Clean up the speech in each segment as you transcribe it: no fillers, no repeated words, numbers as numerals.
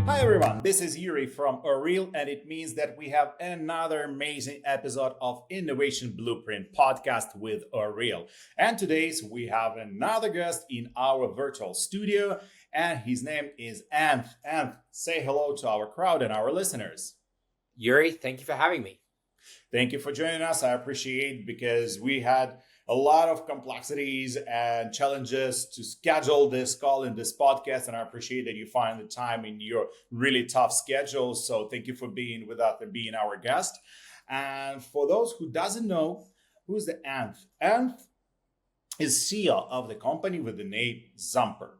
Hi everyone, this is Yuri from ORIL, and it means that we have another amazing episode of Innovation Blueprint podcast with ORIL. And today's we have another guest in our virtual studio, and his name is Anth. Anth, say hello to our crowd and our listeners. Yuri, thank you for having me. Thank you for joining us. I appreciate because we had a lot of complexities and challenges to schedule this call in this podcast, and I appreciate that you find the time in your really tough schedule. So thank you for being with us and being our guest. And for those who doesn't know, who's the Anth? Anth is CEO of the company with the name Zumper.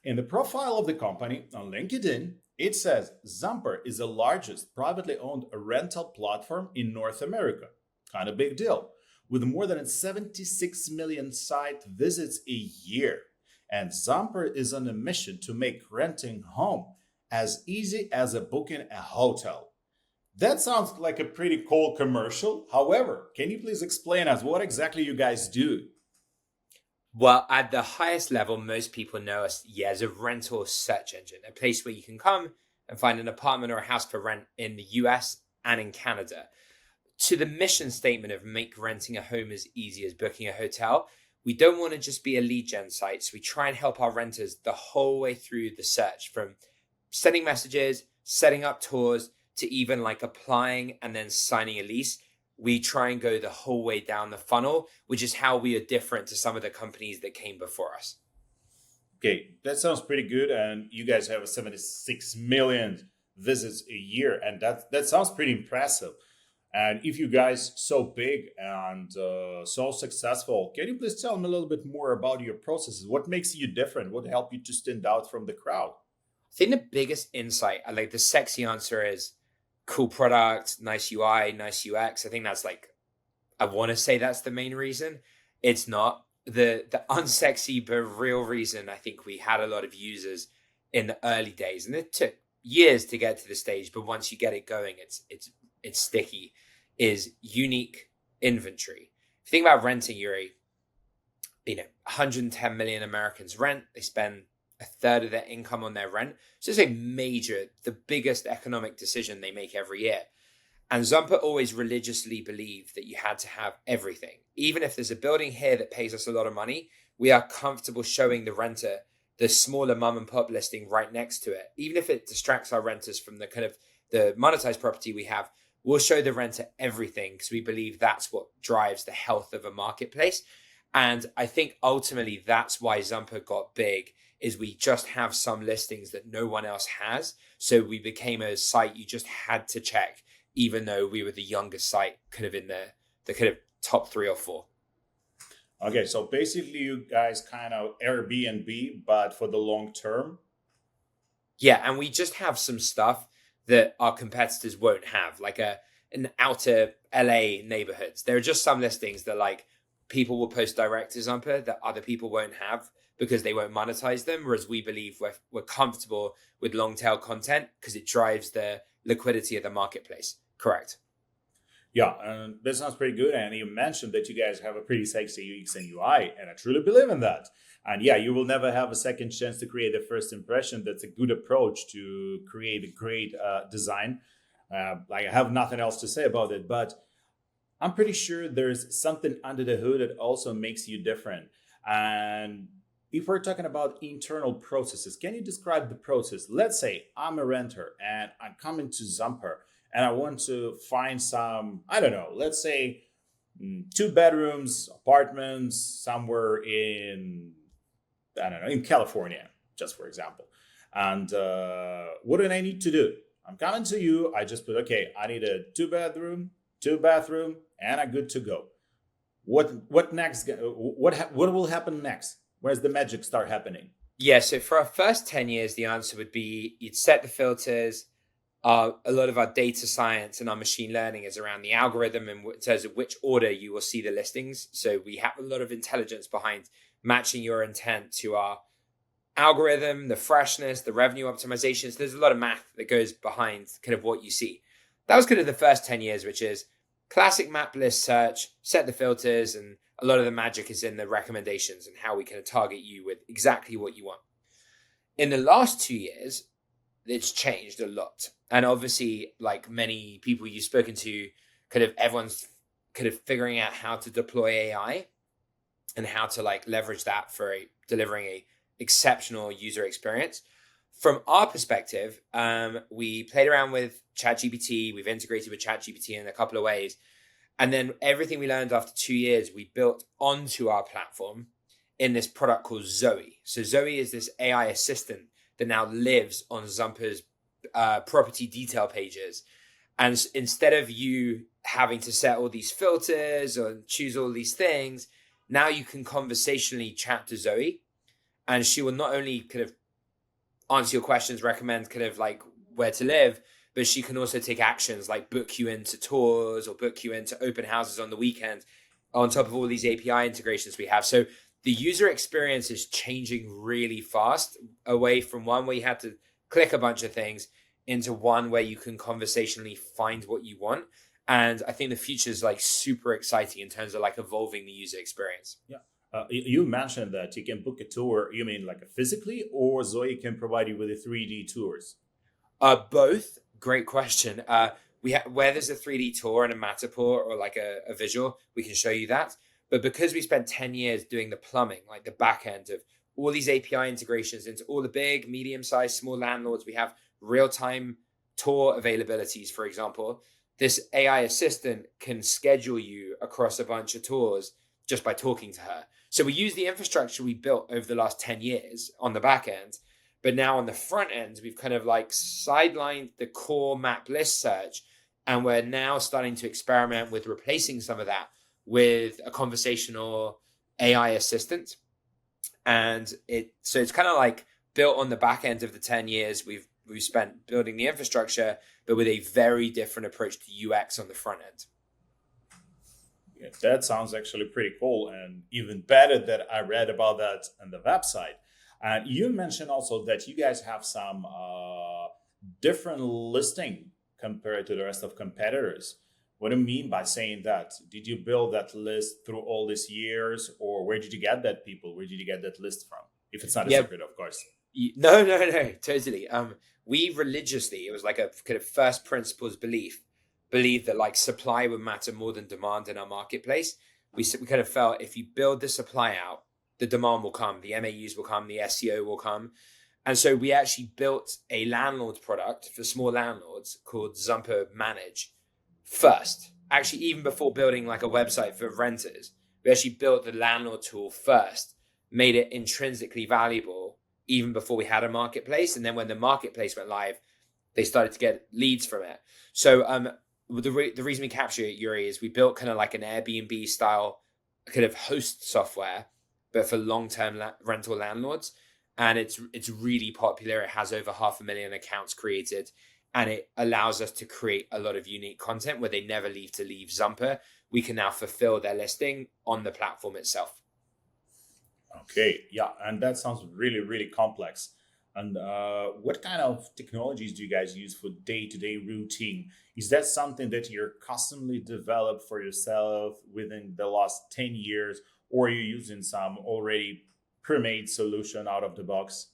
In the profile of the company on LinkedIn, it says Zumper is the largest privately owned rental platform in North America. Kind of big deal. With more than 76 million site visits a year. And Zumper is on a mission to make renting home as easy as booking a hotel. That sounds like a pretty cool commercial. However, can you please explain us what exactly you guys do? Well, at the highest level, most people know us as a rental search engine, a place where you can come and find an apartment or a house for rent in the US and in Canada. To the mission statement of make renting a home as easy as booking a hotel, we don't want to just be a lead gen site. So we try and help our renters the whole way through the search, from sending messages, setting up tours, to even like applying and then signing a lease. We try and go the whole way down the funnel, which is how we are different to some of the companies that came before us. Okay, that sounds pretty good. And you guys have a 76 million visits a year, and that sounds pretty impressive. And if you guys so big and so successful, can you please tell me a little bit more about your processes? What makes you different? What helped you to stand out from the crowd? I think the biggest insight, like the sexy answer is cool product, nice UI, nice UX. I think that's like, I want to say that's the main reason. It's not. The unsexy but real reason, I think we had a lot of users in the early days, and it took years to get to the stage, but once you get it going, it's sticky, is unique inventory. If you think about renting, Yuri, 110 million Americans rent. They spend a third of their income on their rent. So it's a major, the biggest economic decision they make every year. And Zumper always religiously believed that you had to have everything. Even if there's a building here that pays us a lot of money, we are comfortable showing the renter the smaller mom and pop listing right next to it. Even if it distracts our renters from the kind of the monetized property we have, we'll show the renter everything because we believe that's what drives the health of a marketplace. And I think ultimately that's why Zumper got big, is we just have some listings that no one else has. So we became a site you just had to check, even though we were the youngest site kind of in the kind of top 3 or 4. Okay, so basically you guys kind of Airbnb, but for the long term. Yeah, and we just have some stuff that our competitors won't have, like an outer LA neighborhoods. There are just some listings that like people will post direct to Zumper that other people won't have because they won't monetize them. Whereas we believe we're comfortable with long tail content because it drives the liquidity of the marketplace. Correct. Yeah, and that sounds pretty good. And you mentioned that you guys have a pretty sexy UX and UI, and I truly believe in that. And yeah, you will never have a second chance to create a first impression. That's a good approach to create a great design. Like I have nothing else to say about it, but I'm pretty sure there's something under the hood that also makes you different. And if we're talking about internal processes, can you describe the process? Let's say I'm a renter and I'm coming to Zumper and I want to find some, I don't know, let's say 2 bedrooms, apartments somewhere in, I don't know, in California, just for example. And what do I need to do? I'm coming to you. I just put, okay, I need a 2 bedroom, 2 bathroom, and I'm good to go. What next? What will happen next? Where's the magic start happening? Yeah, so for our first 10 years, the answer would be you'd set the filters. A lot of our data science and our machine learning is around the algorithm and in terms of which order you will see the listings. So we have a lot of intelligence behind matching your intent to our algorithm, the freshness, the revenue optimizations. There's a lot of math that goes behind kind of what you see. That was kind of the first 10 years, which is classic map list search, set the filters, and a lot of the magic is in the recommendations and how we can target you with exactly what you want. In the last 2 years, it's changed a lot. And obviously, like many people you've spoken to, kind of everyone's kind of figuring out how to deploy AI and how to like leverage that for delivering a exceptional user experience. From our perspective, we played around with ChatGPT. We've integrated with ChatGPT in a couple of ways. And then everything we learned after 2 years, we built onto our platform in this product called Zoe. So Zoe is this AI assistant that now lives on Zumper's property detail pages. And instead of you having to set all these filters or choose all these things, now you can conversationally chat to Zoe, and she will not only kind of answer your questions, recommend kind of like where to live, but she can also take actions like book you into tours or book you into open houses on the weekend on top of all these API integrations we have. So the user experience is changing really fast, away from one where you had to click a bunch of things into one where you can conversationally find what you want. And I think the future is like super exciting in terms of like evolving the user experience. Yeah. You mentioned that you can book a tour. You mean like a physically, or Zoe can provide you with the 3D tours? Both. Great question. Where there's a 3D tour and a Matterport or like a visual, we can show you that. But because we spent 10 years doing the plumbing, like the back end of all these API integrations into all the big, medium-sized, small landlords, we have real-time tour availabilities, for example. This AI assistant can schedule you across a bunch of tours just by talking to her. So we use the infrastructure we built over the last 10 years on the back end, but now on the front end, we've kind of like sidelined the core map list search, and we're now starting to experiment with replacing some of that with a conversational AI assistant. And it's kind of like built on the back end of the 10 years we've spent building the infrastructure, but with a very different approach to UX on the front end. Yeah, that sounds actually pretty cool, and even better that I read about that on the website. And you mentioned also that you guys have some different listing compared to the rest of competitors. What do you mean by saying that? Did you build that list through all these years, or where did you get that people? Where did you get that list from? If it's not a secret, of course. No, totally. We religiously, it was like a kind of first principles believe that like supply would matter more than demand in our marketplace. We kind of felt if you build the supply out, the demand will come, the MAUs will come, the SEO will come. And so we actually built a landlord product for small landlords called Zumper Manage first. Actually, even before building like a website for renters, we actually built the landlord tool first, made it intrinsically valuable even before we had a marketplace. And then when the marketplace went live, they started to get leads from it. So the reason we capture it, Yuri, is we built kind of like an Airbnb style kind of host software, but for long-term rental landlords. And it's really popular. It has over 500,000 accounts created, and it allows us to create a lot of unique content where they never leave Zumper. We can now fulfill their listing on the platform itself. Okay, yeah, and that sounds really, really complex. And what kind of technologies do you guys use for day-to-day routine? Is that something that you're customly developed for yourself within the last 10 years, or are you using some already pre-made solution out of the box?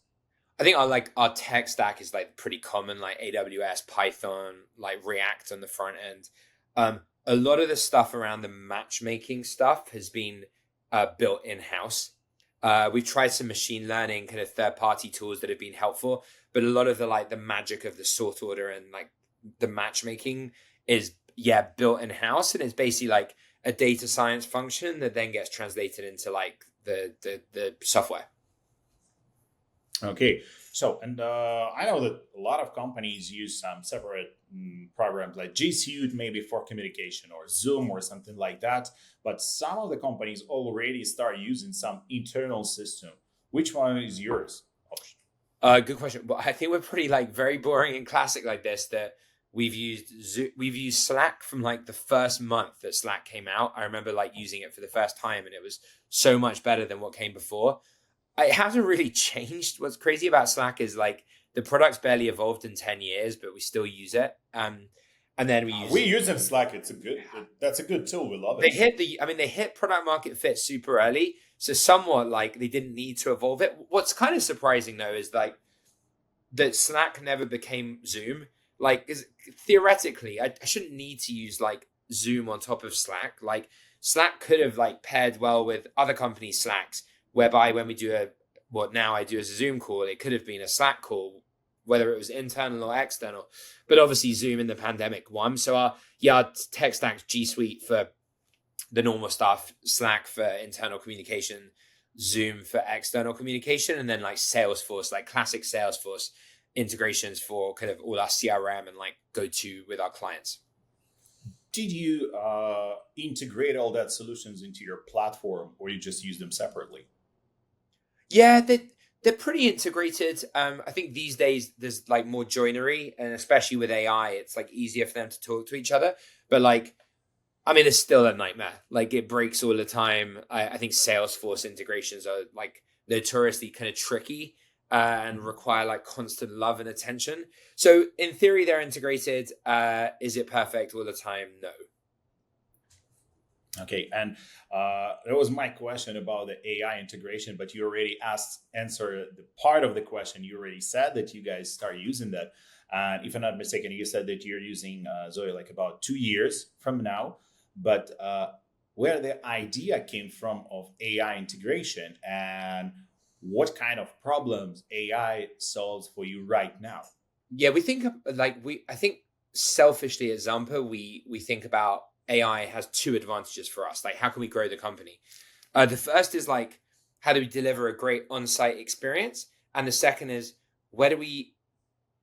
I think our tech stack is like pretty common, like AWS, Python, like React on the front end. A lot of the stuff around the matchmaking stuff has been built in-house. We've tried some machine learning kind of third-party tools that have been helpful, but a lot of the magic of the sort order and like the matchmaking is built in-house, and it's basically like a data science function that then gets translated into like the software. Okay, so and I know that a lot of companies use some separate programs like G Suite, maybe for communication, or Zoom or something like that. But some of the companies already start using some internal system. Which one is yours? Good question. Well, I think we're pretty like very boring and classic like this. That we've used Slack from like the first month that Slack came out. I remember like using it for the first time, and it was so much better than what came before. It hasn't really changed. What's crazy about Slack is like the product's barely evolved in 10 years, but we still use it. And then we use Slack. That's a good tool. We love it. They hit product market fit super early. So somewhat like they didn't need to evolve it. What's kind of surprising though is like that Slack never became Zoom. Like, theoretically, I shouldn't need to use like Zoom on top of Slack. Like, Slack could have like paired well with other companies' Slacks, whereby when we do what now I do as a Zoom call, it could have been a Slack call, whether it was internal or external. But obviously, Zoom in the pandemic won. So our tech stack's G Suite for the normal stuff, Slack for internal communication, Zoom for external communication, and then like Salesforce, like classic Salesforce integrations for kind of all our CRM and like go-to with our clients. Did you integrate all that solutions into your platform, or you just use them separately? Yeah, they're pretty integrated. I think these days there's like more joinery, and especially with AI, it's like easier for them to talk to each other. But like, I mean, it's still a nightmare. Like, it breaks all the time. I think Salesforce integrations are like notoriously kind of tricky and require like constant love and attention. So in theory, they're integrated. Is it perfect all the time? No. Okay, and that was my question about the AI integration, but you already answered the part of the question. You already said that you guys start using that. And if I'm not mistaken, you said that you're using Zoe like about 2 years from now. But where the idea came from of AI integration and what kind of problems AI solves for you right now? Yeah, we think I think selfishly at Zumper, we think about AI has two advantages for us. Like, how can we grow the company? The first is like, how do we deliver a great on-site experience? And the second is, where do we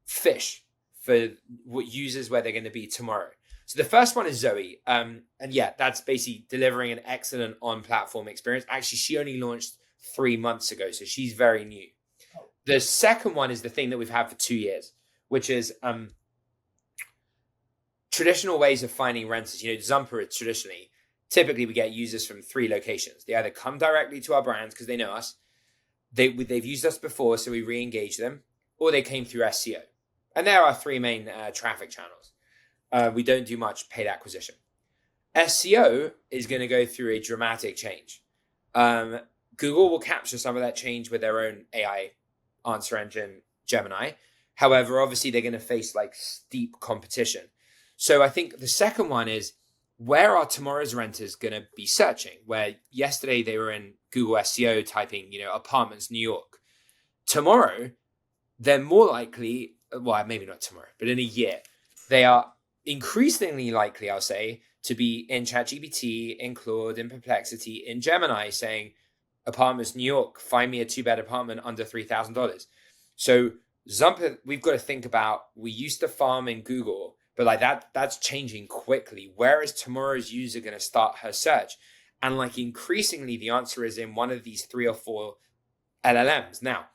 fish for what users where they're going to be tomorrow? So the first one is Zoe. And yeah, that's basically delivering an excellent on-platform experience. Actually, she only launched 3 months ago, so she's very new. The second one is the thing that we've had for 2 years, which is traditional ways of finding renters. You know, Zumper is typically we get users from 3 locations. They either come directly to our brands because they know us, they've used us before, so we re-engage them, or they came through SEO. And there are 3 main traffic channels. We don't do much paid acquisition. SEO is going to go through a dramatic change. Google will capture some of that change with their own AI answer engine, Gemini. However, obviously, they're going to face like steep competition. So I think the second one is, where are tomorrow's renters going to be searching? Where yesterday they were in Google SEO typing, apartments, New York. Tomorrow, they're more likely, well, maybe not tomorrow, but in a year, they are increasingly likely, I'll say, to be in ChatGPT, in Claude, in Perplexity, in Gemini saying, apartments, New York, find me a 2-bed apartment under $3,000. So Zumper, we've got to think about, we used to farm in Google, but like that's changing quickly. Where is tomorrow's user going to start her search? And like increasingly, the answer is in one of these 3 or 4 LLMs. Now,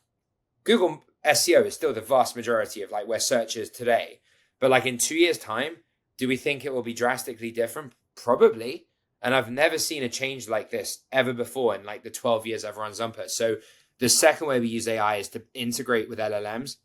Google SEO is still the vast majority of like where search is today. But like in 2 years' time, do we think it will be drastically different? Probably. And I've never seen a change like this ever before in like the 12 years I've run Zumper. So the second way we use AI is to integrate with LLMs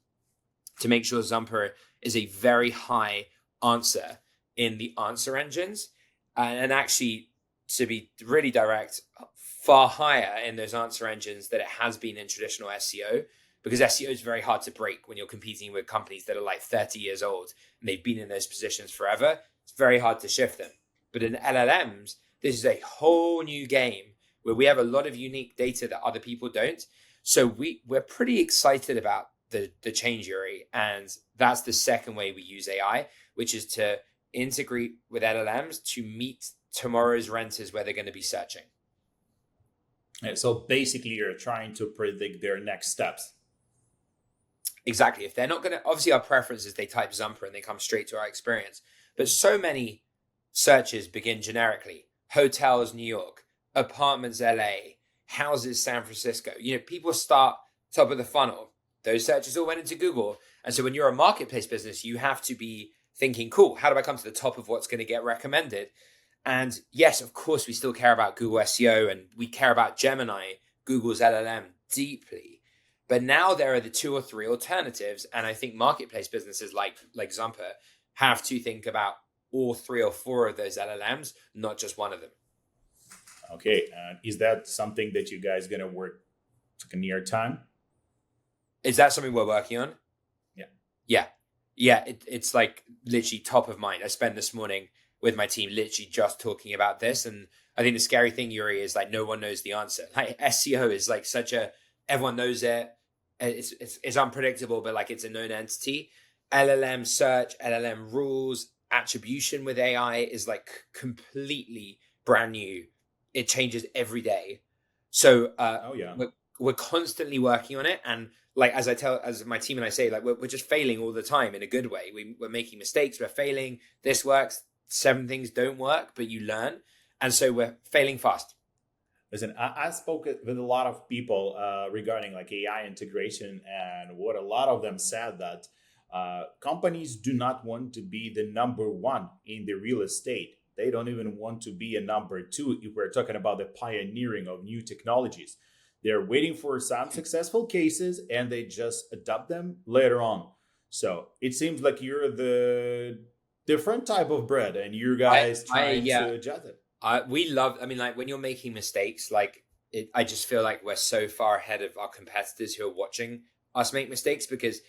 to make sure Zumper is a very high answer in the answer engines. And actually, to be really direct, far higher in those answer engines than it has been in traditional SEO. Because SEO is very hard to break when you're competing with companies that are like 30 years old and they've been in those positions forever. It's very hard to shift them. But in LLMs, this is a whole new game where we have a lot of unique data that other people don't. So we're pretty excited about the change, Yuri. And that's the second way we use AI, which is to integrate with LLMs to meet tomorrow's renters where they're going to be searching. So basically, you're trying to predict their next steps. Exactly. If they're not going to, obviously our preference is they type Zumper and they come straight to our experience. But so many searches begin generically. Hotels, New York, apartments, LA, houses, San Francisco. People start top of the funnel. Those searches all went into Google. And so when you're a marketplace business, you have to be thinking, cool, how do I come to the top of what's going to get recommended? And yes, of course, we still care about Google SEO and we care about Gemini, Google's LLM, deeply. But now there are the 2 or 3 alternatives. And I think marketplace businesses like Zumper have to think about all 3 or 4 of those LLMs, not just one of them. Okay. Is that something that you guys going to work near time? Is that something we're working on? Yeah, it's like literally top of mind. I spent this morning with my team literally just talking about this, and I think the scary thing, Yuri, is like no one knows the answer. Like SEO is like such a, everyone knows it. It's unpredictable, but like it's a known entity. LLM search, LLM rules, attribution with AI is like completely brand new. It changes every day. So Oh yeah. we're constantly working on it, and like as my team and I say, like we're just failing all the time in a good way. We're making mistakes, we're failing. This works, 7 things don't work, but you learn, and so we're failing fast. Listen, I spoke with a lot of people regarding like AI integration, and what a lot of them said that companies do not want to be the number one in the real estate. They don't even want to be a number two if we're talking about the pioneering of new technologies. They're waiting for some successful cases and they just adopt them later on. So it seems like you're the different type of bread, and you guys trying Yeah, to adjust it. we love. I mean, like when you're making mistakes, like I just feel like we're so far ahead of our competitors who are watching us make mistakes, because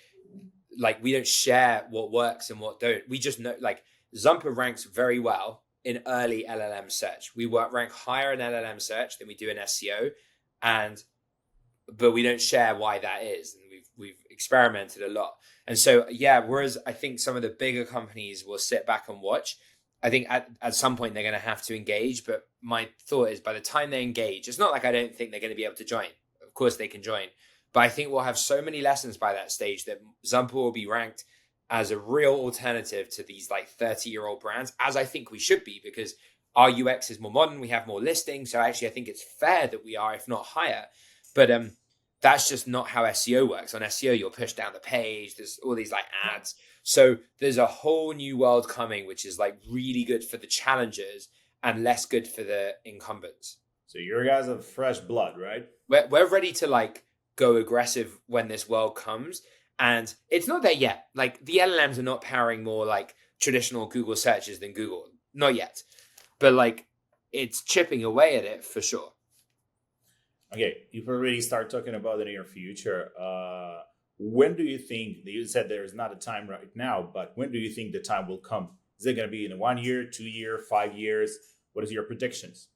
like we don't share what works and what don't. We just know, like Zumper ranks very well in early LLM search. We rank higher in LLM search than we do in SEO, and but we don't share why that is. And we've experimented a lot. And so yeah, whereas I think some of the bigger companies will sit back and watch, I think at some point they're going to have to engage. But my thought is by the time they engage, it's not like I don't think they're going to be able to join. Of course they can join. But I think we'll have so many lessons by that stage that Zumper will be ranked as a real alternative to these like 30-year-old brands, as I think we should be, because our UX is more modern, we have more listings. So actually I think it's fair that we are, if not higher. But that's just not how SEO works. On SEO, you'll push down the page. There's all these like ads. So there's a whole new world coming, which is like really good for the challengers and less good for the incumbents. So you guys have fresh blood, right? We're ready to like go aggressive when this world comes. And it's not there yet. Like the LLMs are not powering more like traditional Google searches than Google. Not yet. But like it's chipping away at it for sure. Okay, you've already start talking about the near future. When do you think, you said there is not a time right now, but when do you think the time will come? Is it going to be in 1 year, 2 year, 5 years? What is your predictions?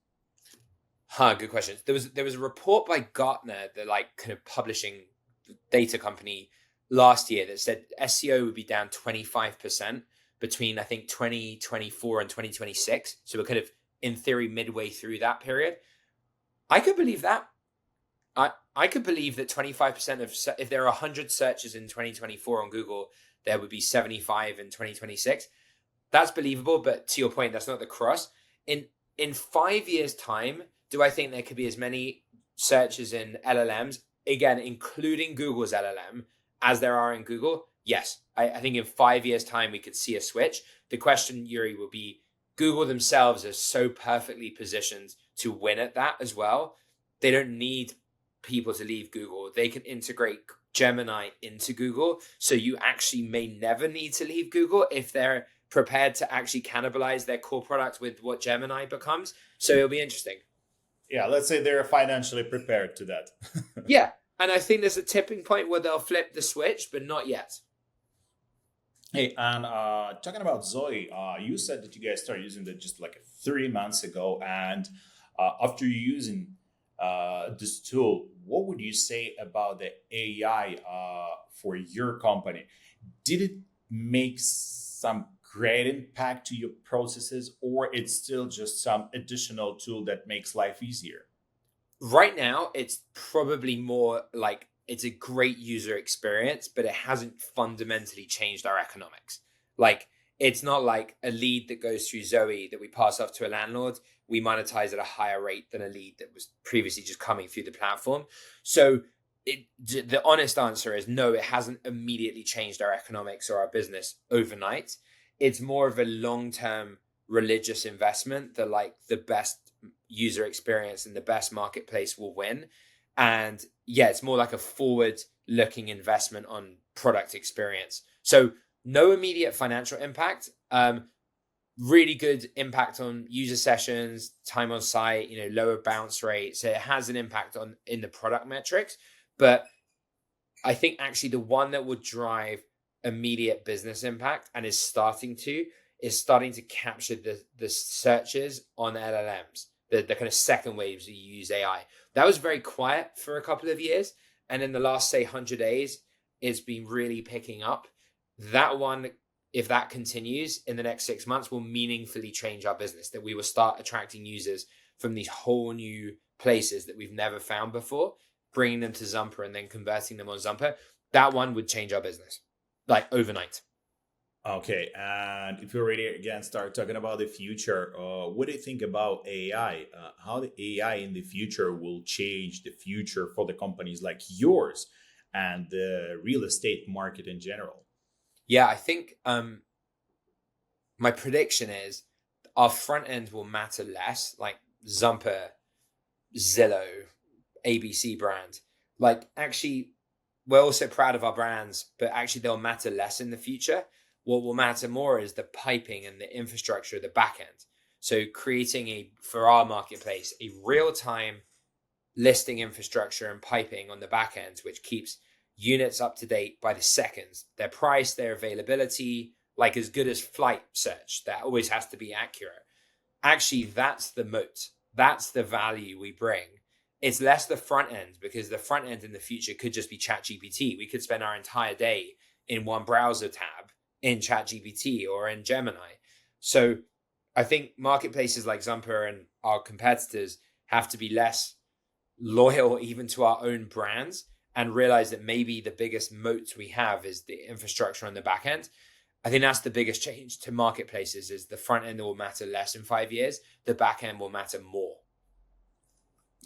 Good question. There was a report by Gartner, the like kind of publishing data company last year, that said SEO would be down 25% between I think 2024 and 2026. So we're kind of in theory midway through that period. I could believe that. I could believe that 25% of, if there are 100 searches in 2024 on Google, there would be 75 in 2026. That's believable, but to your point, that's not the cross. In 5 years' time, do I think there could be as many searches in LLMs, again, including Google's LLM, as there are in Google? Yes. I think in 5 years' time, we could see a switch. The question, Yuri, will be Google themselves are so perfectly positioned to win at that as well. They don't need people to leave Google. They can integrate Gemini into Google. So you actually may never need to leave Google if they're prepared to actually cannibalize their core product with what Gemini becomes. So it'll be interesting. Yeah, let's say they're financially prepared to that. Yeah. And I think there's a tipping point where they'll flip the switch, but not yet. Hey, and talking about Zoe, you said that you guys started using that just like 3 months ago. And after using this tool, what would you say about the AI for your company? Did it make some great impact to your processes, or it's still just some additional tool that makes life easier? Right now, it's probably more like it's a great user experience, but it hasn't fundamentally changed our economics. Like it's not like a lead that goes through Zoe that we pass off to a landlord. We monetize at a higher rate than a lead that was previously just coming through the platform. So the honest answer is no, it hasn't immediately changed our economics or our business overnight. It's more of a long-term religious investment that like the best user experience and the best marketplace will win. And yeah, it's more like a forward-looking investment on product experience. So no immediate financial impact. Really good impact on user sessions, time on site, lower bounce rate. So it has an impact in the product metrics. But I think actually the one that would drive immediate business impact and is starting to capture the searches on LLMs, the kind of second waves you use AI. That was very quiet for a couple of years. And in the last, say, 100 days, it's been really picking up. That one, if that continues in the next 6 months, will meaningfully change our business, that we will start attracting users from these whole new places that we've never found before, bringing them to Zumper and then converting them on Zumper. That one would change our business, like overnight. Okay, and if we already again start talking about the future, what do you think about AI? How the AI in the future will change the future for the companies like yours and the real estate market in general? Yeah, I think my prediction is our front end will matter less, like Zumper, Zillow, ABC brand. Like, actually, we're also proud of our brands, but actually they'll matter less in the future. What will matter more is the piping and the infrastructure, the back end. So creating for our marketplace, a real-time listing infrastructure and piping on the back end, which keeps units up to date by the seconds, their price, their availability, like as good as flight search. That always has to be accurate. Actually, that's the moat. That's the value we bring. It's less the front end, because the front end in the future could just be ChatGPT. We could spend our entire day in one browser tab in ChatGPT or in Gemini. So I think marketplaces like Zumper and our competitors have to be less loyal even to our own brands and realize that maybe the biggest moat we have is the infrastructure on the back end. I think that's the biggest change to marketplaces, is the front end will matter less in 5 years. The back end will matter more.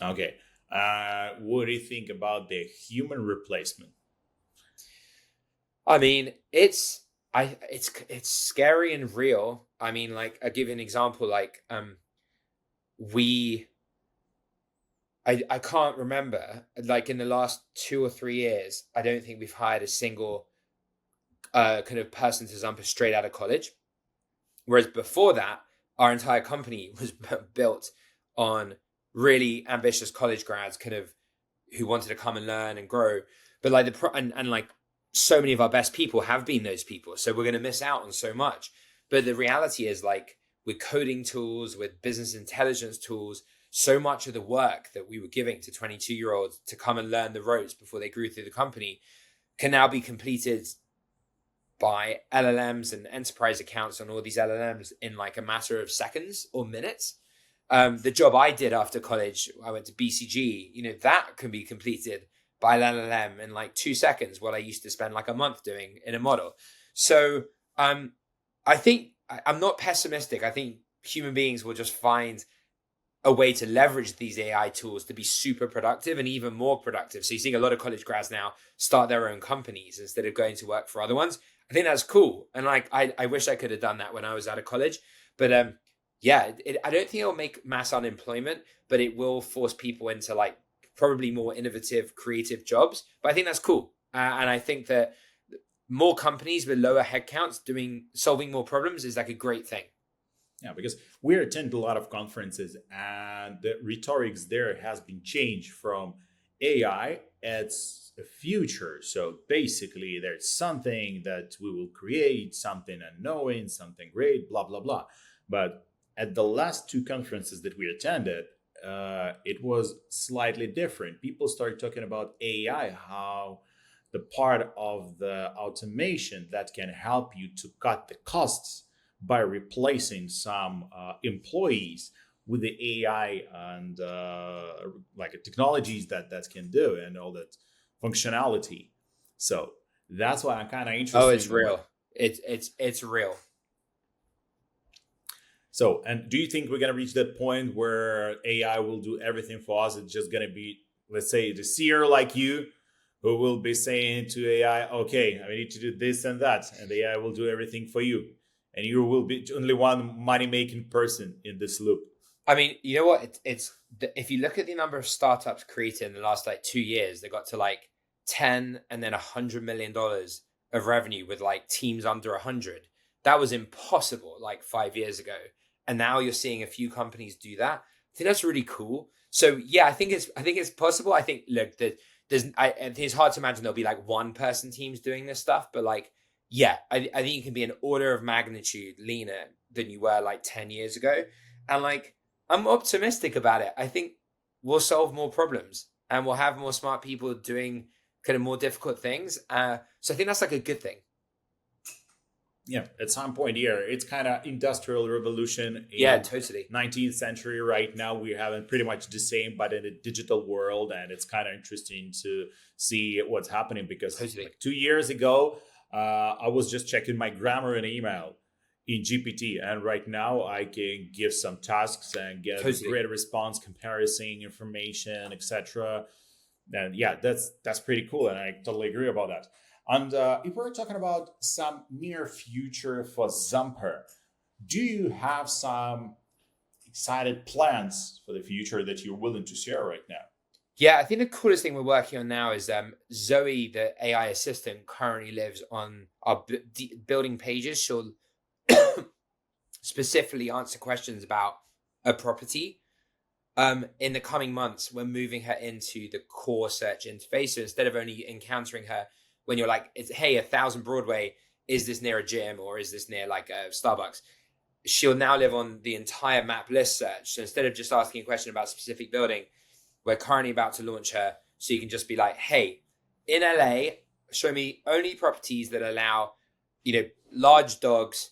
Okay. What do you think about the human replacement? I mean, it's scary and real. I mean, like, I'll give you an example. Like, I can't remember, like, in the last 2 or 3 years, I don't think we've hired a single kind of person to Zumper straight out of college. Whereas before that, our entire company was built on really ambitious college grads, kind of, who wanted to come and learn and grow. But like and like, so many of our best people have been those people. So we're going to miss out on so much. But the reality is, like, with coding tools, with business intelligence tools, so much of the work that we were giving to 22-year-olds to come and learn the ropes before they grew through the company can now be completed by LLMs and enterprise accounts on all these LLMs in like a matter of seconds or minutes. The job I did after college, I went to BCG, that can be completed by an LLM in like 2 seconds, what I used to spend like a month doing in a model. So I think I'm not pessimistic. I think human beings will just find a way to leverage these AI tools to be super productive and even more productive. So you're seeing a lot of college grads now start their own companies instead of going to work for other ones. I think that's cool. And like, I wish I could have done that when I was out of college. But I don't think it'll make mass unemployment, but it will force people into like probably more innovative, creative jobs. But I think that's cool. And I think that more companies with lower headcounts solving more problems is like a great thing. Yeah, because we attend a lot of conferences and the rhetorics there has been changed from AI as a future. So basically, there's something that we will create, something unknown, something great, blah, blah, blah. But at the last 2 conferences that we attended, it was slightly different. People started talking about AI, how the part of the automation that can help you to cut the costs by replacing some employees with the AI and like technologies that can do and all that functionality. So that's why I'm kind of interested. Oh, it's real. It's real. So, and do you think we're going to reach that point where AI will do everything for us? It's just going to be, let's say, the seer like you who will be saying to AI, okay, I need to do this and that. And the AI will do everything for you. And you will be only one money-making person in this loop. I mean, you know what? If you look at the number of startups created in the last like 2 years, they got to like 10 and then $100 million of revenue with like teams under 100. That was impossible like 5 years ago. And now you're seeing a few companies do that. I think that's really cool. So yeah, I think it's possible. I think, look, it's hard to imagine there'll be like one person teams doing this stuff, but like Yeah, I think you can be an order of magnitude leaner than you were like 10 years ago. And like, I'm optimistic about it. I think we'll solve more problems and we'll have more smart people doing kind of more difficult things. So I think that's like a good thing. Yeah, at some point here, it's kind of industrial revolution Yeah, in totally. 19th century. Right now, we're having pretty much the same, but in a digital world, and it's kind of interesting to see what's happening because Totally. like 2 years ago, I was just checking my grammar and email in GPT, and right now I can give some tasks and get a Totally. great response, comparison information, etc. And yeah, that's pretty cool, and I totally agree about that. And if we're talking about some near future for Zumper, do you have some excited plans for the future that you're willing to share right now? Yeah, I think the coolest thing we're working on now is Zoe, the AI assistant, currently lives on our building pages. She'll specifically answer questions about a property. In the coming months, we're moving her into the core search interface. So instead of only encountering her when you're like, hey, 1,000 Broadway, is this near a gym or is this near like a Starbucks? She'll now live on the entire map list search. So instead of just asking a question about a specific building, we're currently about to launch her. So you can just be like, hey, in LA, show me only properties that allow, large dogs.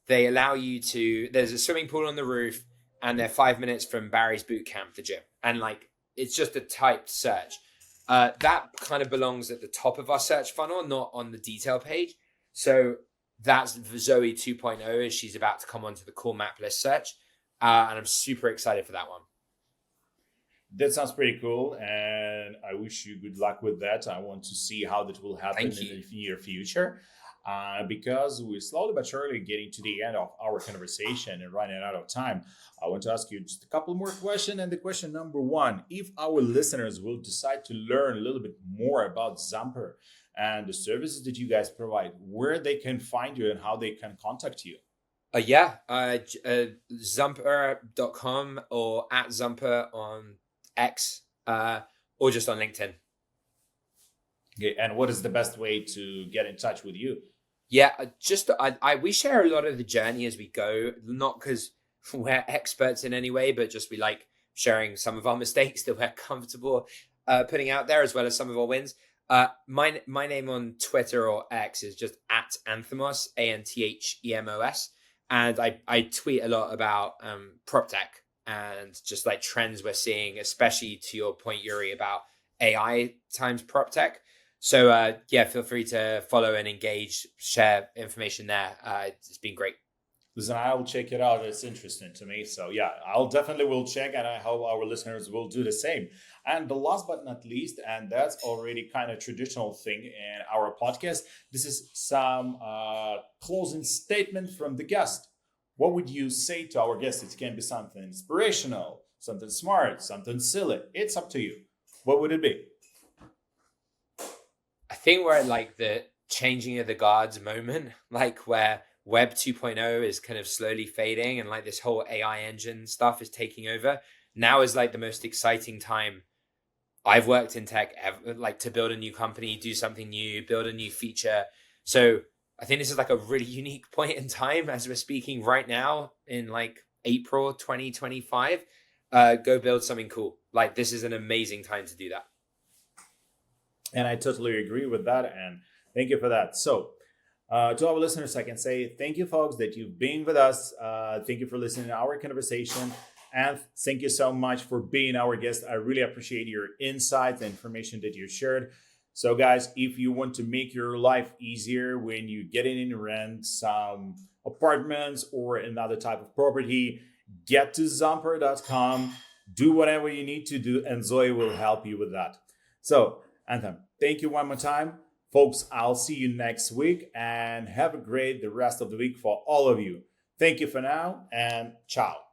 They allow you to, there's a swimming pool on the roof and they're 5 minutes from Barry's boot camp, the gym. And like, it's just a typed search. That kind of belongs at the top of our search funnel, not on the detail page. So that's Zoe 2.0 as she's about to come onto the core map list search. And I'm super excited for that one. That sounds pretty cool, and I wish you good luck with that. I want to see how that will happen in the near future, because we're slowly but surely getting to the end of our conversation and running out of time. I want to ask you just a couple more questions. And the question number one, if our listeners will decide to learn a little bit more about Zumper and the services that you guys provide, where they can find you and how they can contact you. Zumper.com or at Zumper on X, or just on LinkedIn. Okay, and what is the best way to get in touch with you? Yeah, we share a lot of the journey as we go, not because we're experts in any way, but just we like sharing some of our mistakes that we're comfortable putting out there, as well as some of our wins. My name on Twitter or X is just at Anthemos, Anthemos, and I tweet a lot about PropTech and just like trends we're seeing, especially to your point, Yuri, about AI times PropTech. So feel free to follow and engage, share information there. It's been great. Listen, I'll check it out. It's interesting to me. So yeah, I'll definitely will check, and I hope our listeners will do the same. And the last but not least, and that's already kind of traditional thing in our podcast, this is some closing statement from the guest. What would you say to our guests? It can be something inspirational, something smart, something silly. It's up to you. What would it be? I think we're at like the changing of the guards moment, like where Web 2.0 is kind of slowly fading and like this whole AI engine stuff is taking over. Now is like the most exciting time I've worked in tech ever, like to build a new company, do something new, build a new feature. So I think this is like a really unique point in time as we're speaking right now in like April 2025. Go build something cool. Like this is an amazing time to do that. And I totally agree with that. And thank you for that. So to our listeners, I can say thank you, folks, that you've been with us. Thank you for listening to our conversation. And thank you so much for being our guest. I really appreciate your insights and information that you shared. So guys, if you want to make your life easier when you get in and rent some apartments or another type of property, get to Zumper.com, do whatever you need to do, and Zoe will help you with that. So, Anthem, thank you one more time. Folks, I'll see you next week, and have a great the rest of the week for all of you. Thank you for now, and ciao.